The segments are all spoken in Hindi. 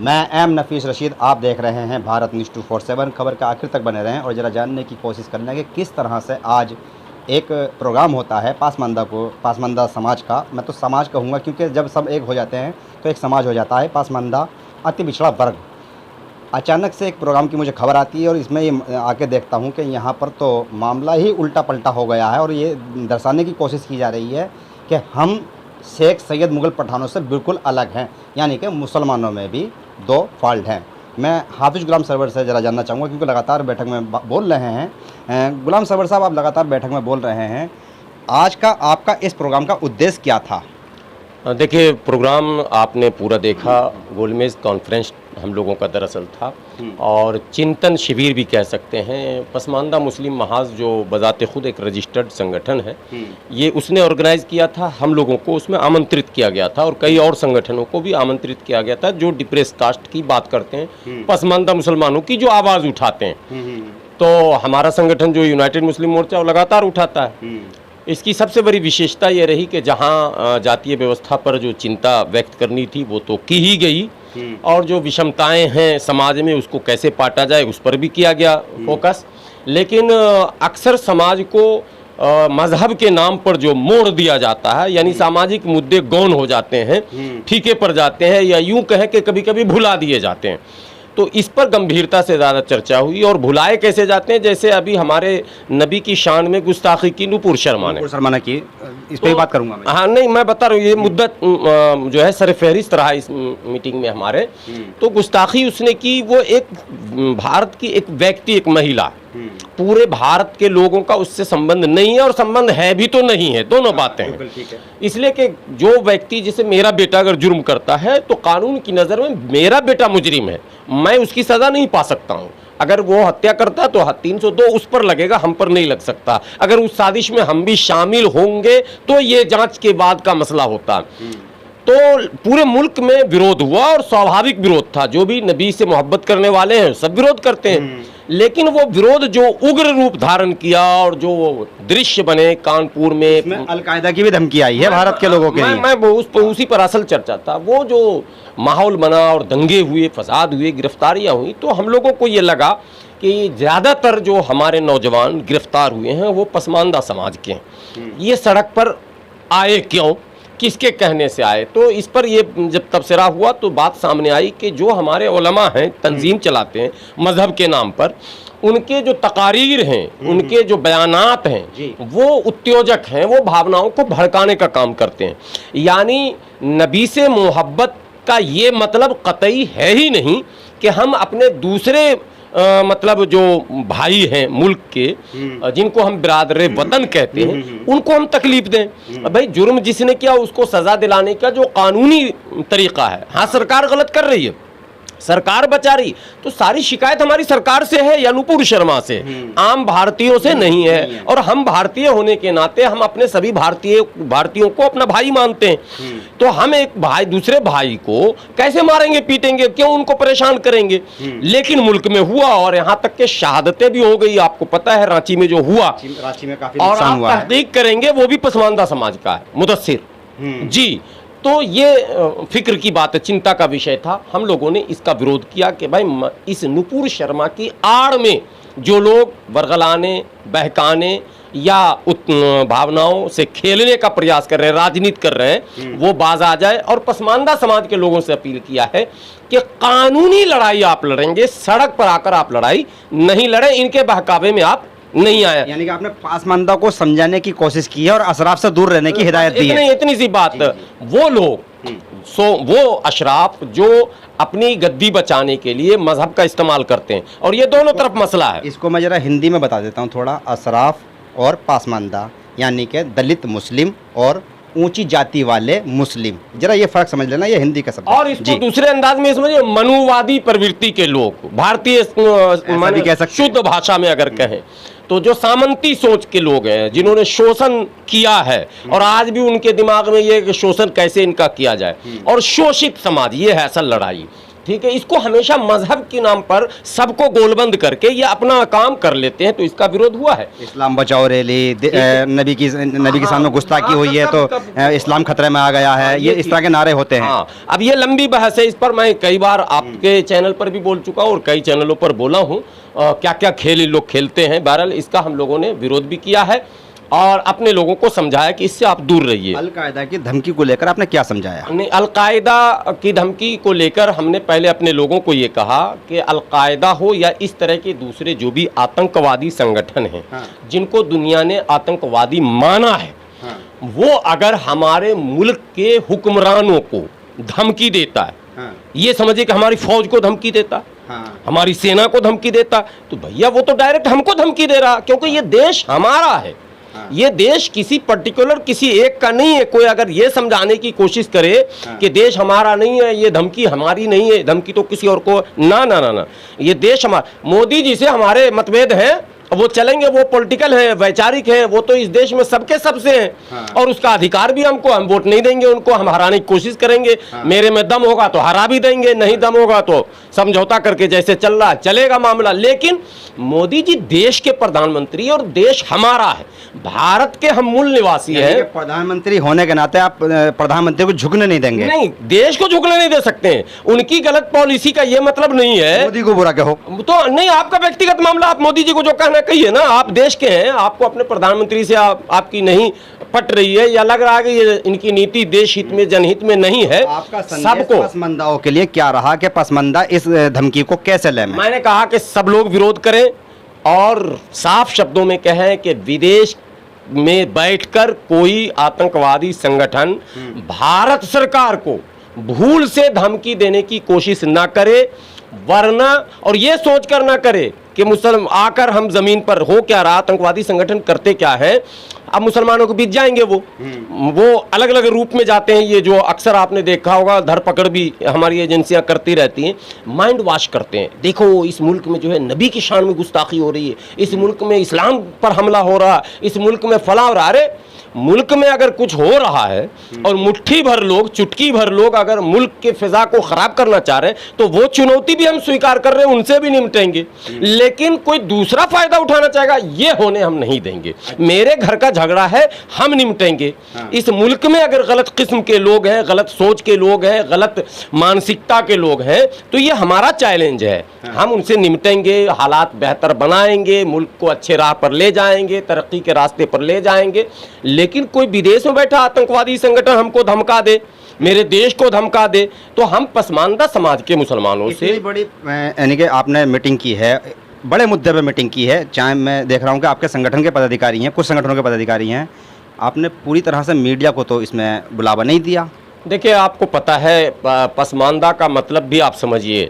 मैं एम नफीस रशीद, आप देख रहे हैं भारत न्यूज़ 247। खबर का आखिर तक बने रहें और ज़रा जानने की कोशिश कर लें कि किस तरह से आज एक प्रोग्राम होता है पासमानदा समाज का। मैं तो समाज कहूँगा क्योंकि जब सब एक हो जाते हैं तो एक समाज हो जाता है, पासमानदा अति पिछड़ा वर्ग। अचानक से एक प्रोग्राम की मुझे खबर आती है और इसमें ये आके देखता हूँ कि यहाँ पर तो मामला ही उल्टा पलटा हो गया है और ये दर्शाने की कोशिश की जा रही है कि हम शेख सैयद मुग़ल पठानों से बिल्कुल अलग हैं, यानी कि मुसलमानों में भी दो फॉल्ट हैं। मैं हाफिज़ गुलाम सरवर से ज़रा जानना चाहूँगा क्योंकि लगातार बैठक में बोल रहे हैं। गुलाम सरवर साहब, आप लगातार बैठक में बोल रहे हैं, आज का आपका इस प्रोग्राम का उद्देश्य क्या था? देखिए, प्रोग्राम आपने पूरा देखा। गोलमेज कॉन्फ्रेंस हम लोगों का दरअसल था और चिंतन शिविर भी कह सकते हैं। पसमानदा मुस्लिम महाज जो बजाते खुद एक रजिस्टर्ड संगठन है, ये उसने ऑर्गेनाइज किया था। हम लोगों को उसमें आमंत्रित किया गया था और कई और संगठनों को भी आमंत्रित किया गया था जो डिप्रेस कास्ट की बात करते हैं, पसमानदा मुसलमानों की जो आवाज़ उठाते हैं। तो हमारा संगठन जो यूनाइटेड मुस्लिम मोर्चा वो लगातार उठाता है। इसकी सबसे बड़ी विशेषता ये रही कि जहाँ जातीय व्यवस्था पर जो चिंता व्यक्त करनी थी वो तो की ही गई और जो विषमताएं हैं समाज में उसको कैसे पाटा जाए उस पर भी किया गया फोकस। लेकिन अक्सर समाज को मजहब के नाम पर जो मोड़ दिया जाता है, यानी सामाजिक मुद्दे गौण हो जाते हैं, फीके पड़ जाते हैं या यूं कहें कि कभी कभी भुला दिए जाते हैं। तो इस पर गंभीरता से ज़्यादा चर्चा हुई और भुलाए कैसे जाते हैं, जैसे अभी हमारे नबी की शान में गुस्ताखी की नूपुर शर्मा ने की, इस पर बात करूंगा मैं। हाँ, नहीं, मैं बता रहा हूँ, ये मुद्दा जो है सरफहरिस्त रहा इस मीटिंग में हमारे। तो गुस्ताखी उसने की, वो एक भारत की एक व्यक्ति, एक महिला, पूरे भारत के लोगों का उससे संबंध नहीं है और संबंध है भी तो नहीं है, दोनों बातें हैं। इसलिए कि जो व्यक्ति, जैसे मेरा बेटा अगर जुर्म करता है तो कानून की नज़र में मेरा बेटा मुजरिम है, मैं उसकी सज़ा नहीं पा सकता हूँ। अगर वो हत्या करता तो 302 उस पर लगेगा, हम पर नहीं लग सकता। अगर उस साजिश में हम भी शामिल होंगे तो ये जांच के बाद का मसला होता। तो पूरे मुल्क में विरोध हुआ और स्वाभाविक विरोध था। जो भी नबी से मोहब्बत करने वाले हैं सब विरोध करते हैं, लेकिन वो विरोध जो उग्र रूप धारण किया और जो दृश्य बने कानपुर में अल-कायदा की भी धमकी आई है भारत के लोगों के लिए। मैं उसी पर असल चर्चा था। वो जो माहौल बना और दंगे हुए, फसाद हुए, गिरफ्तारियां हुई, तो हम लोगों को ये लगा कि ज़्यादातर जो हमारे नौजवान गिरफ्तार हुए हैं वो पसमानदा समाज के हैं। ये सड़क पर आए क्यों, किसके कहने से आए? तो इस पर ये जब तबसरा हुआ तो बात सामने आई कि जो हमारे उलमा हैं, तंजीम चलाते हैं मजहब के नाम पर, उनके जो तकारीर हैं, उनके जो बयानात हैं, वो उत्तेजक हैं, वो भावनाओं को भड़काने का काम करते हैं। यानी नबी से मोहब्बत का ये मतलब कतई है ही नहीं कि हम अपने दूसरे मतलब जो भाई हैं मुल्क के, जिनको हम बिरादर वतन कहते हैं, उनको हम तकलीफ दें। भाई, जुर्म जिसने किया उसको सज़ा दिलाने का जो कानूनी तरीका है, हाँ सरकार गलत कर रही है, सरकार बचा रही, तो सारी शिकायत हमारी सरकार से है या नूपुर शर्मा से, आम भारतीयों से नहीं है। और हम भारतीय होने के नाते हम अपने सभी भारतीयों को अपना भाई मानते हैं। तो हम एक भाई दूसरे भाई को कैसे मारेंगे, पीटेंगे, क्यों उनको परेशान करेंगे? लेकिन मुल्क में हुआ और यहाँ तक के शहादतें भी हो गई। आपको पता है रांची में जो हुआ, रांची में काफी और नुकसान आप हुआ है। तहकीक करेंगे वो भी पसमानदा समाज का है, मुदस्सिर जी। तो ये फिक्र की बात है, चिंता का विषय था। हम लोगों ने इसका विरोध किया कि भाई इस नूपुर शर्मा की आड़ में जो लोग बरगलाने, बहकाने या भावनाओं से खेलने का प्रयास कर रहे हैं, राजनीति कर रहे हैं, वो बाज आ जाए। और पसमानदा समाज के लोगों से अपील किया है कि कानूनी लड़ाई आप लड़ेंगे, सड़क पर आकर आप लड़ाई नहीं लड़े, इनके बहकावे में आप नहीं आया। यानी कि आपने पासमानदा को समझाने की कोशिश की है और अशराफ से दूर रहने की हिदायत दी है। इतनी सी बात। वो लोग वो अशराफ जो अपनी गद्दी बचाने के लिए मजहब का इस्तेमाल करते हैं, और ये दोनों तरफ मसला है। इसको मैं जरा हिंदी में बता देता हूँ थोड़ा। अशराफ और पासमानदा यानी कि दलित मुस्लिम और ऊंची जाति वाले मुस्लिम, जरा ये फर्क समझ लेना, ये हिंदी का शब्द। और इसको दूसरे अंदाज में समझिए, मनुवादी प्रवृत्ति के लोग, भारतीय शुद्ध भाषा में अगर कहें तो जो सामंती सोच के लोग हैं, जिन्होंने शोषण किया है और आज भी उनके दिमाग में ये कि शोषण कैसे इनका किया जाए, और शोषित समाज, ये है असल लड़ाई। ठीक है, इसको हमेशा मजहब के नाम पर सबको गोलबंद करके ये अपना काम कर लेते हैं, तो इसका विरोध हुआ है। इस्लाम बचाओ रैली, नबी के सामने गुस्ताखी हुई है तो इस्लाम खतरे में आ गया है, ये इस तरह के नारे होते हैं। हाँ, अब ये लंबी बहस है, इस पर मैं कई बार आपके चैनल पर भी बोल चुका हूँ और कई चैनलों पर बोला हूँ क्या क्या खेल ये लोग खेलते हैं। बहरहाल इसका हम लोगों ने विरोध भी किया है और अपने लोगों को समझाया कि इससे आप दूर रहिए। अलकायदा की धमकी को लेकर आपने क्या समझाया? नहीं, अलकायदा की धमकी को लेकर हमने पहले अपने लोगों को ये कहा कि अलकायदा हो या इस तरह के दूसरे जो भी आतंकवादी संगठन हैं, हाँ। जिनको दुनिया ने आतंकवादी माना है, हाँ। वो अगर हमारे मुल्क के हुक्मरानों को धमकी देता है, हाँ। ये समझिए कि हमारी फौज को धमकी देता, हाँ। हमारी सेना को धमकी देता, तो भैया वो तो डायरेक्ट हमको धमकी दे रहा, क्योंकि ये देश हमारा है। हाँ। ये देश किसी पर्टिकुलर किसी एक का नहीं है। कोई अगर ये समझाने की कोशिश करे हाँ। कि देश हमारा नहीं है, ये धमकी हमारी नहीं है, धमकी तो किसी और को, ना ना ना ना, ये देश हमारा। मोदी जी से हमारे मतभेद हैं, वो चलेंगे, वो पॉलिटिकल है, वैचारिक है, वो तो इस देश में सबके सबसे हैं। हाँ। और उसका अधिकार भी हमको, हम वोट नहीं देंगे उनको, हम हराने की कोशिश करेंगे। हाँ। मेरे में दम होगा तो हरा भी देंगे, नहीं दम होगा तो समझौता करके जैसे चल रहा चलेगा मामला। लेकिन मोदी जी देश के प्रधानमंत्री और देश हमारा है, भारत के हम मूल निवासी हैं। प्रधानमंत्री होने के नाते आप प्रधानमंत्री को झुकने नहीं देंगे? नहीं, देश को झुकने नहीं दे सकते हैं। उनकी गलत पॉलिसी का ये मतलब नहीं है मोदी को बुरा कहो तो नहीं, आपका व्यक्तिगत मामला, आप मोदी जी को जो कहना कहिए ना, आप देश के हैं, आपको अपने प्रधानमंत्री से आपकी नहीं पट रही है या लग रहा है कि ये इनकी नीति देश हित में जनहित में नहीं है। आपका संदेश सबको पसमानदाओं के लिए क्या रहा कि पसमानदा इस धमकी को कैसे लें? मैंने कहा कि सब लोग विरोध करें और साफ शब्दों में कहें कि विदेश में बैठकर कोई आतंकवादी संगठन भारत सरकार को भूल से धमकी देने की कोशिश ना करे, वरना, और ये सोचकर ना करे कि मुसलमान आकर हम जमीन पर हो क्या रहा, आतंकवादी संगठन करते क्या है, अब मुसलमानों के बीच जाएंगे। वो अलग अलग रूप में जाते हैं, ये जो अक्सर आपने देखा होगा, धरपकड़ भी हमारी एजेंसियां करती रहती हैं, माइंड वॉश करते हैं। देखो इस मुल्क में जो है नबी की शान में गुस्ताखी हो रही है, इस मुल्क में इस्लाम पर हमला हो रहा है, इस मुल्क में फला हो रहा है। अरे मुल्क में अगर कुछ हो रहा है और मुट्ठी भर लोग, चुटकी भर लोग अगर मुल्क के फिजा को खराब करना चाह रहे हैं, तो वो चुनौती भी हम स्वीकार कर रहे हैं, उनसे भी निपटेंगे। लेकिन कोई दूसरा फायदा उठाना चाहेगा, ये होने हम नहीं देंगे। मेरे घर का झगड़ा है, हम निपटेंगे। इस मुल्क में अगर गलत किस्म के लोग हैं, गलत सोच के लोग हैं, गलत मानसिकता के लोग हैं, तो ये हमारा चैलेंज है, हम उनसे निपटेंगे, हालात बेहतर बनाएंगे, मुल्क को अच्छे राह पर ले जाएंगे, तरक्की के रास्ते पर ले जाएंगे। लेकिन कोई विदेश में बैठा आतंकवादी संगठन हमको धमका दे, मेरे देश को धमका दे, तो हम पसमानदा समाज के मुसलमानों से बड़ी, यानी कि आपने मीटिंग की है, बड़े मुद्दे पे मीटिंग की है, चाहे मैं देख रहा हूँ कि आपके संगठन के पदाधिकारी हैं, कुछ संगठनों के पदाधिकारी हैं, आपने पूरी तरह से मीडिया को तो इसमें बुलावा नहीं दिया। देखिए, आपको पता है पसमानदा का मतलब भी आप समझिए,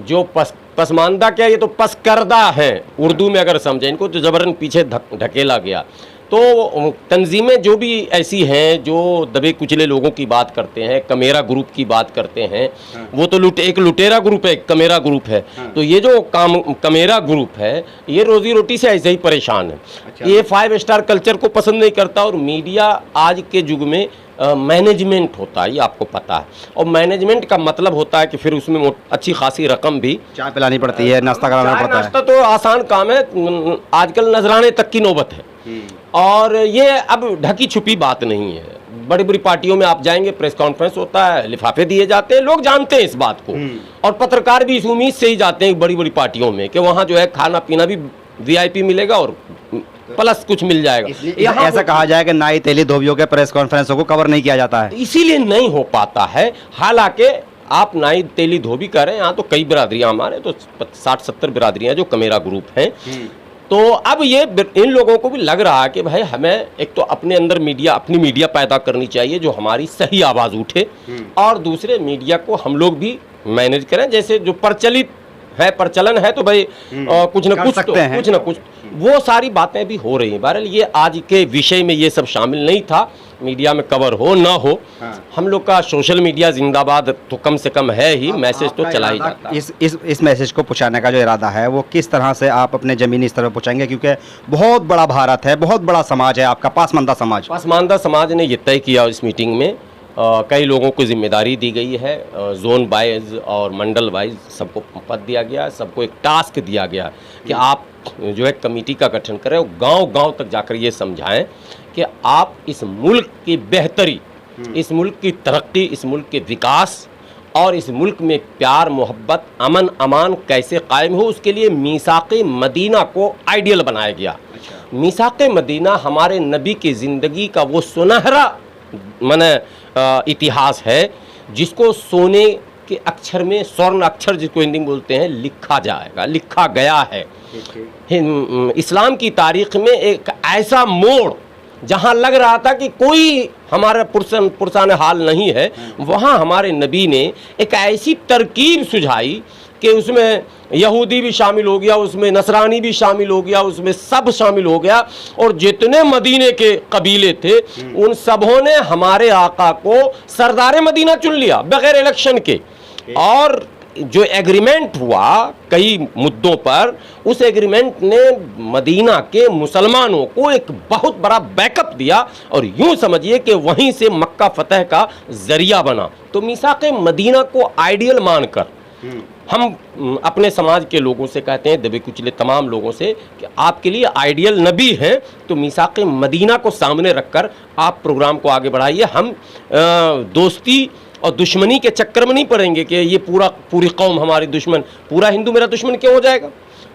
जो पसमानदा क्या, ये तो पसकर्दा है उर्दू में अगर समझें, इनको तो जबरन पीछे ढकेला गया। तो तंजीमें जो भी ऐसी हैं जो दबे कुचले लोगों की बात करते हैं, कमेरा ग्रुप की बात करते हैं, वो तो एक लुटेरा ग्रुप है, एक कमेरा ग्रुप है। तो ये जो कमेरा ग्रुप है, ये रोजी रोटी से ऐसे ही परेशान है। अच्छा। ये 5 स्टार कल्चर को पसंद नहीं करता, और मीडिया आज के युग में मैनेजमेंट होता है, ये आपको पता है, और मैनेजमेंट का मतलब होता है कि फिर उसमें अच्छी खासी रकम भी, चाय पिलानी पड़ती है, नाश्ता कराना पड़ता है। नाश्ता तो आसान काम है, आजकल नजराने तक की नौबत है। और ये अब ढकी छुपी बात नहीं है। बड़ी बड़ी पार्टियों में आप जाएंगे, प्रेस कॉन्फ्रेंस होता है, लिफाफे दिए जाते हैं, लोग जानते हैं इस बात को, और पत्रकार भी इस उम्मीद से ही जाते हैं बड़ी बड़ी पार्टियों में कि वहाँ जो है खाना पीना भी वीआईपी मिलेगा और प्लस कुछ मिल जाएगा। यहाँ ऐसा कहा जाए कि नाई तेली धोबियों के प्रेस कॉन्फ्रेंसों को कवर नहीं किया जाता है, इसीलिए नहीं हो पाता है। हालांकि आप नाई तेली धोबी करें, यहाँ तो कई बिरादरियाँ, हमारे तो 60-70 बिरादरियाँ जो कमेरा ग्रुप हैं। तो अब ये इन लोगों को भी लग रहा है कि भाई हमें एक तो अपने अंदर मीडिया, अपनी मीडिया पैदा करनी चाहिए जो हमारी सही आवाज़ उठे, और दूसरे मीडिया को हम लोग भी मैनेज करें, जैसे जो प्रचलित है, प्रचलन है, तो भाई कुछ ना कुछ तो, कुछ ना कुछ वो सारी बातें भी हो रही हैं। बहरहाल ये आज के विषय में ये सब शामिल नहीं था, मीडिया में कवर हो ना हो, हम लोग का सोशल मीडिया जिंदाबाद तो कम से कम है ही, मैसेज तो चला ही जाता है। इस मैसेज को पहुंचाने का जो इरादा है वो किस तरह से आप अपने ज़मीनी स्तर पर पहुंचाएंगे, क्योंकि बहुत बड़ा भारत है, बहुत बड़ा समाज है आपका, पसमानदा समाज। पसमानदा समाज ने ये तय किया इस मीटिंग में कई लोगों को जिम्मेदारी दी गई है, जोन वाइज और मंडल वाइज सबको पद दिया गया है, सबको एक टास्क दिया गया कि आप जो है कमेटी का गठन करें और गांव-गांव तक जाकर ये समझाएं कि आप इस मुल्क की बेहतरी, इस मुल्क की तरक्की, इस मुल्क के विकास और इस मुल्क में प्यार, मोहब्बत, अमन अमान कैसे कायम हो, उसके लिए मीसाक़े मदीना को आइडियल बनाया गया। मीसाक़े मदीना हमारे नबी की ज़िंदगी का वो सुनहरा माने इतिहास है जिसको सोने के अक्षर में, स्वर्ण अक्षर जिसको हिंदी में बोलते हैं, लिखा जाएगा, लिखा गया है। इस्लाम की तारीख में एक ऐसा मोड़ जहाँ लग रहा था कि कोई हमारा पुरसान हाल नहीं है, वहाँ हमारे नबी ने एक ऐसी तरकीब सुझाई कि उसमें यहूदी भी शामिल हो गया, उसमें नसरानी भी शामिल हो गया, उसमें सब शामिल हो गया और जितने मदीने के कबीले थे उन सबों ने हमारे आका को सरदार मदीना चुन लिया बगैर इलेक्शन के। और जो एग्रीमेंट हुआ कई मुद्दों पर, उस एग्रीमेंट ने मदीना के मुसलमानों को एक बहुत बड़ा बैकअप दिया और यूं समझिए कि वहीं से मक्का फतह का जरिया बना। तो मीसाक़े मदीना को आइडियल मानकर हम अपने समाज के लोगों से कहते हैं, दबे कुचले तमाम लोगों से, कि आपके लिए आइडियल नबी हैं, तो मीसाक़े मदीना को सामने रखकर आप प्रोग्राम को आगे बढ़ाइए। हम दोस्ती और दुश्मनी के चक्कर में नहीं पड़ेंगे कि ये पूरी कौम हमारी दुश्मन, पूरा हिंदू मेरा दुश्मन क्यों हो जाएगा,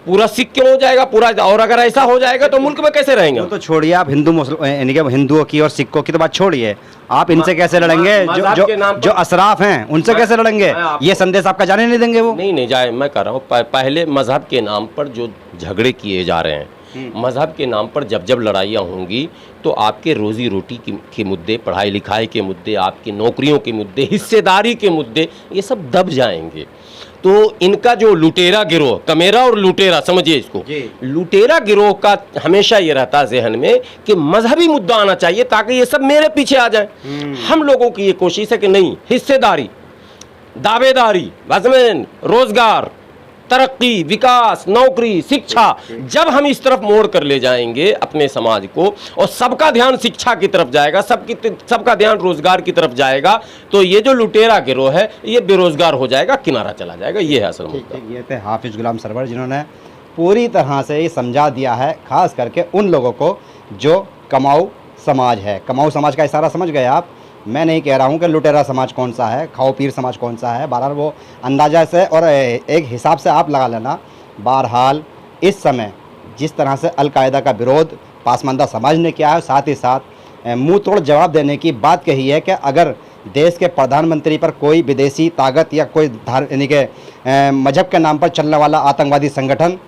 पूरा सिख क्यों हो जाएगा, पूरा, और अगर ऐसा हो जाएगा तो मुल्क में कैसे रहेंगे? तो छोड़िए आप हिंदुओं की और सिखों की तो बात छोड़िए, आप इनसे कैसे लड़ेंगे? जो असराफ हैं उनसे कैसे लड़ेंगे? ये संदेश आपका जाने नहीं देंगे वो? नहीं जाए। मैं कह रहा हूँ पहले मजहब के नाम पर जो झगड़े किए जा रहे हैं, मजहब के नाम पर जब लड़ाइयाँ होंगी तो आपके रोज़ी रोटी के मुद्दे, पढ़ाई लिखाई के मुद्दे, आपकी नौकरियों के मुद्दे, हिस्सेदारी के मुद्दे, ये सब दब जाएंगे। तो इनका जो लुटेरा गिरोह, कमेरा और लुटेरा समझिए इसको, लुटेरा गिरोह का हमेशा ये रहता है जहन में कि मजहबी मुद्दा आना चाहिए ताकि ये सब मेरे पीछे आ जाए। हम लोगों की ये कोशिश है कि नहीं, हिस्सेदारी, दावेदारी, वज़न, रोजगार, तरक्की, विकास, नौकरी, शिक्षा, जब हम इस तरफ मोड़ कर ले जाएंगे अपने समाज को और सबका ध्यान शिक्षा की तरफ जाएगा, सबका ध्यान रोजगार की तरफ जाएगा, तो ये जो लुटेरा गिरोह है ये बेरोजगार हो जाएगा, किनारा चला जाएगा। ये है असल मुद्दा। ये थे हाफिज गुलाम सरवर जिन्होंने पूरी तरह से ये समझा दिया है, खास करके उन लोगों को जो कमाऊ समाज है। कमाऊ समाज का इशारा समझ गए आप? मैं नहीं कह रहा हूँ कि लुटेरा समाज कौन सा है, खाओ पीर समाज कौन सा है, बहरहाल वो अंदाज़ा से और एक हिसाब से आप लगा लेना। बहरहाल इस समय जिस तरह से अलकायदा का विरोध पासमानदा समाज ने किया है, साथ ही साथ मुंह तोड़ जवाब देने की बात कही है कि अगर देश के प्रधानमंत्री पर कोई विदेशी ताकत या कोई यानी कि मजहब के नाम पर चलने वाला आतंकवादी संगठन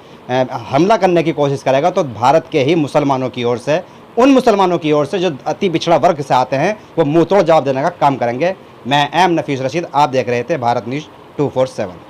हमला करने की कोशिश करेगा तो भारत के ही मुसलमानों की ओर से, उन मुसलमानों की ओर से जो अति पिछड़ा वर्ग से आते हैं, वो मुंह तोड़ जवाब देने का काम करेंगे। मैं एम नफीस रशीद, आप देख रहे थे भारत न्यूज़ 247।